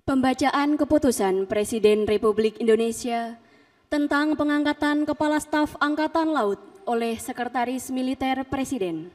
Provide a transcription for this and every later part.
Pembacaan Keputusan Presiden Republik Indonesia tentang pengangkatan Kepala Staf Angkatan Laut oleh Sekretaris Militer Presiden.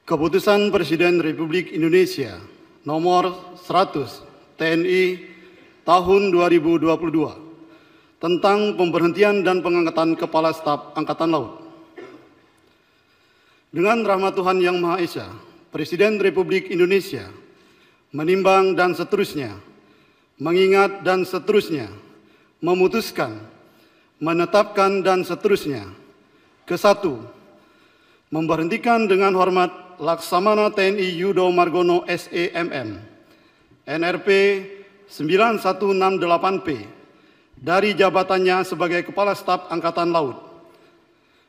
Keputusan Presiden Republik Indonesia Nomor 100 TNI tahun 2022 tentang pemberhentian dan pengangkatan Kepala Staf Angkatan Laut. Dengan rahmat Tuhan Yang Maha Esa, Presiden Republik Indonesia menimbang dan seterusnya, mengingat dan seterusnya, memutuskan, menetapkan dan seterusnya. Ke-1, memberhentikan dengan hormat Laksamana TNI Yudo Margono SEMM, NRP 9168P, dari jabatannya sebagai Kepala Staf Angkatan Laut,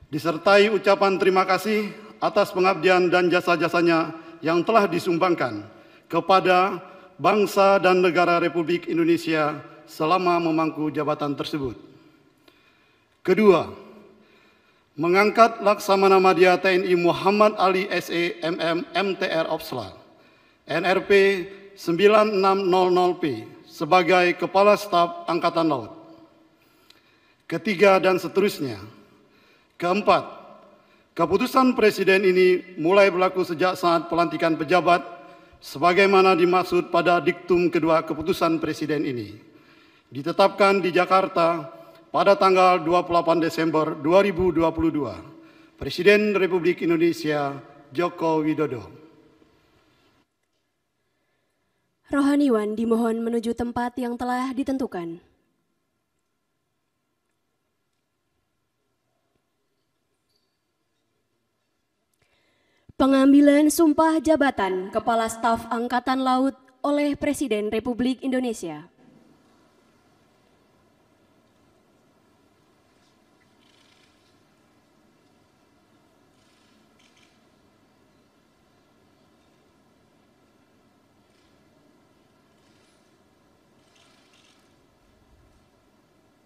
disertai ucapan terima kasih atas pengabdian dan jasa-jasanya yang telah disumbangkan kepada bangsa dan negara Republik Indonesia selama memangku jabatan tersebut. Kedua, mengangkat Laksamana Madya TNI Muhammad Ali SEMM MTR Opsla, NRP 9600P sebagai Kepala Staf Angkatan Laut. Ketiga dan seterusnya. Keempat, keputusan Presiden ini mulai berlaku sejak saat pelantikan pejabat sebagaimana dimaksud pada diktum kedua keputusan Presiden ini. Ditetapkan di Jakarta pada tanggal 28 Desember 2022. Presiden Republik Indonesia Joko Widodo. Rohaniwan dimohon menuju tempat yang telah ditentukan. Pengambilan sumpah jabatan Kepala Staf Angkatan Laut oleh Presiden Republik Indonesia.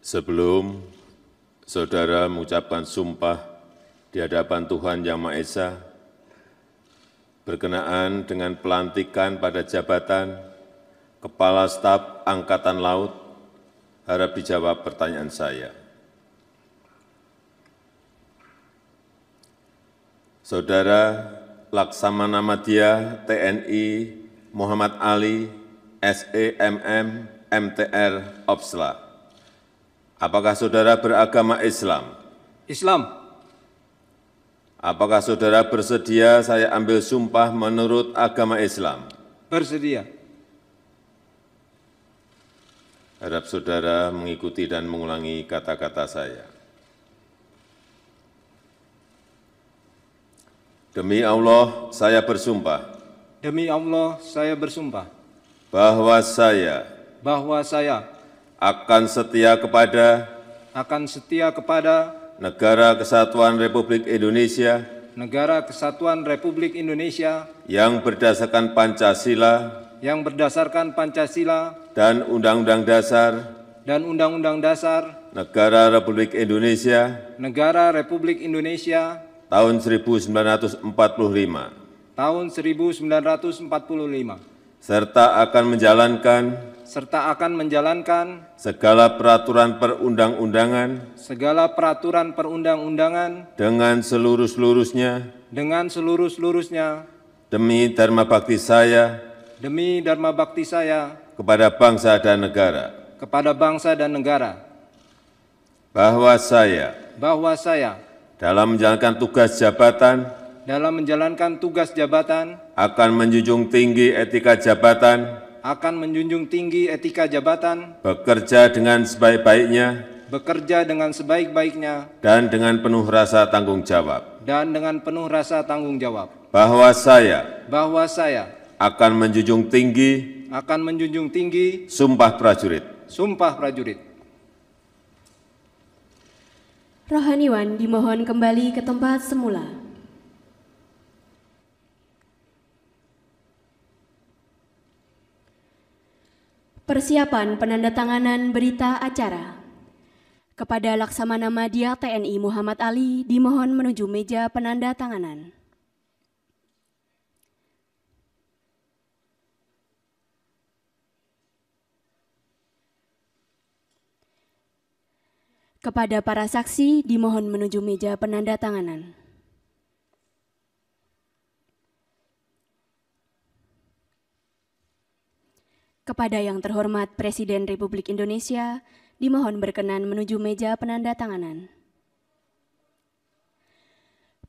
Sebelum saudara mengucapkan sumpah di hadapan Tuhan Yang Maha Esa, berkenaan dengan pelantikan pada jabatan Kepala Staf Angkatan Laut, harap dijawab pertanyaan saya. Saudara Laksamana Madya TNI Muhammad Ali SEMM MTR Opsla, apakah saudara beragama Islam? Islam. Apakah saudara bersedia saya ambil sumpah menurut agama Islam? Bersedia. Harap saudara mengikuti dan mengulangi kata-kata saya. Demi Allah, saya bersumpah. Demi Allah, saya bersumpah. Bahwa saya akan setia kepada Negara Kesatuan Republik Indonesia yang berdasarkan Pancasila dan Undang-Undang Dasar Negara Republik Indonesia tahun 1945 serta akan menjalankan segala peraturan perundang-undangan dengan seluruh-seluruhnya demi dharma bakti saya kepada bangsa dan negara, bahwa saya dalam menjalankan tugas jabatan akan menjunjung tinggi etika jabatan, bekerja dengan sebaik-baiknya dan dengan penuh rasa tanggung jawab, bahwa saya akan menjunjung tinggi sumpah prajurit. Rohaniwan dimohon kembali ke tempat semula. Persiapan penandatanganan berita acara. Kepada Laksamana Madya TNI Muhammad Ali dimohon menuju meja penanda tanganan. Kepada para saksi dimohon menuju meja penandatanganan. Kepada yang terhormat Presiden Republik Indonesia, dimohon berkenan menuju meja penandatanganan.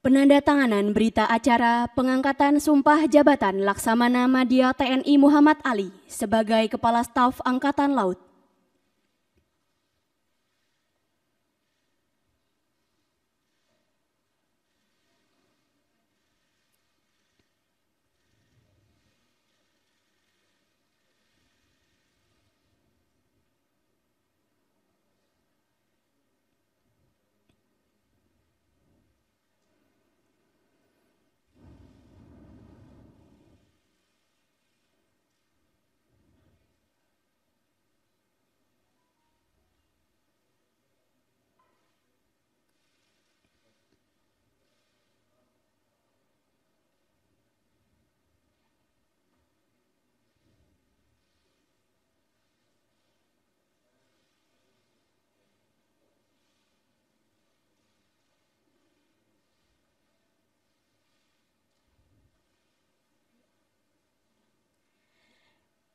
Penandatanganan berita acara pengangkatan sumpah jabatan Laksamana Madya TNI Muhammad Ali sebagai Kepala Staf Angkatan Laut.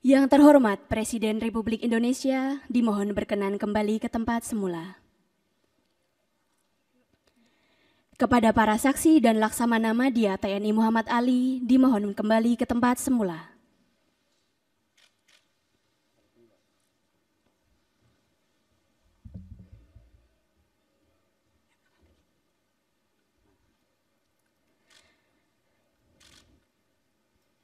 Yang terhormat Presiden Republik Indonesia dimohon berkenan kembali ke tempat semula. Kepada para saksi dan Laksamana Madya TNI Muhammad Ali dimohon kembali ke tempat semula.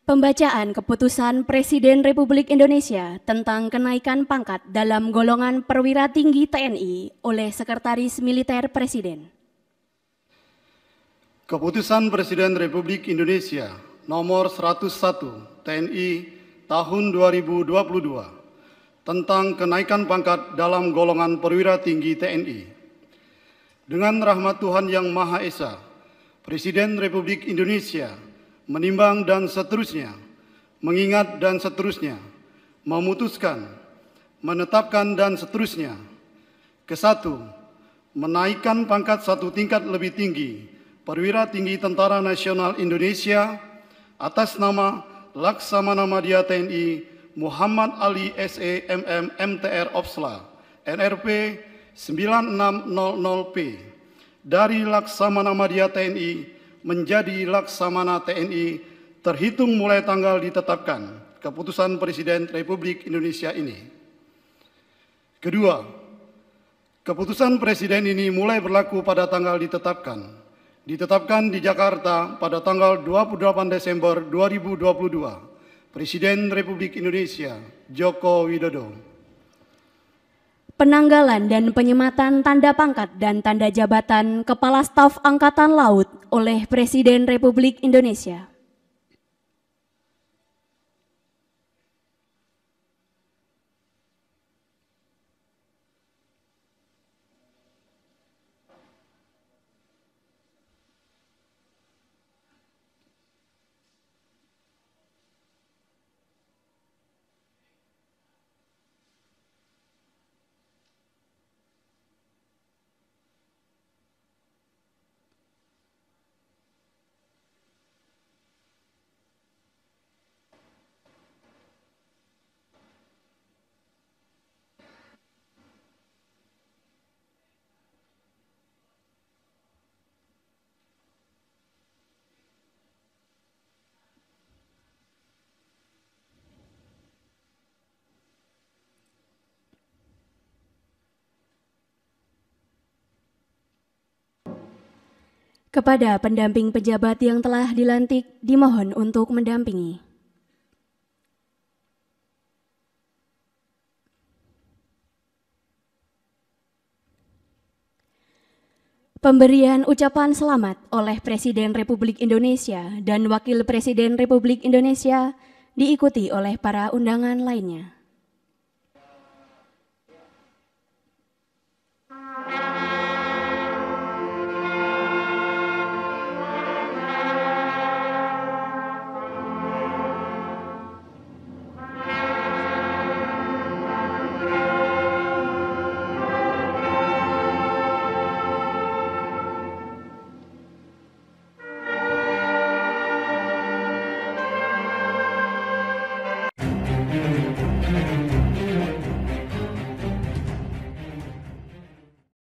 Pembacaan keputusan Presiden Republik Indonesia tentang kenaikan pangkat dalam golongan perwira tinggi TNI oleh Sekretaris Militer Presiden. Keputusan Presiden Republik Indonesia nomor 101 TNI tahun 2022 tentang kenaikan pangkat dalam golongan perwira tinggi TNI. Dengan rahmat Tuhan Yang Maha Esa, Presiden Republik Indonesia menimbang dan seterusnya, mengingat dan seterusnya, memutuskan, menetapkan dan seterusnya. Kesatu, menaikkan pangkat satu tingkat lebih tinggi perwira tinggi Tentara Nasional Indonesia atas nama Laksamana Madya TNI Muhammad Ali SE MM MTR Opsla NRP 9600P dari Laksamana Madya TNI menjadi Laksamana TNI terhitung mulai tanggal ditetapkan keputusan Presiden Republik Indonesia ini. Kedua, keputusan Presiden ini mulai berlaku pada tanggal ditetapkan di Jakarta pada tanggal 28 Desember 2022. Presiden Republik Indonesia Joko Widodo. Penanggalan dan penyematan tanda pangkat dan tanda jabatan Kepala Staf Angkatan Laut oleh Presiden Republik Indonesia. Kepada pendamping pejabat yang telah dilantik, dimohon untuk mendampingi. Pemberian ucapan selamat oleh Presiden Republik Indonesia dan Wakil Presiden Republik Indonesia diikuti oleh para undangan lainnya.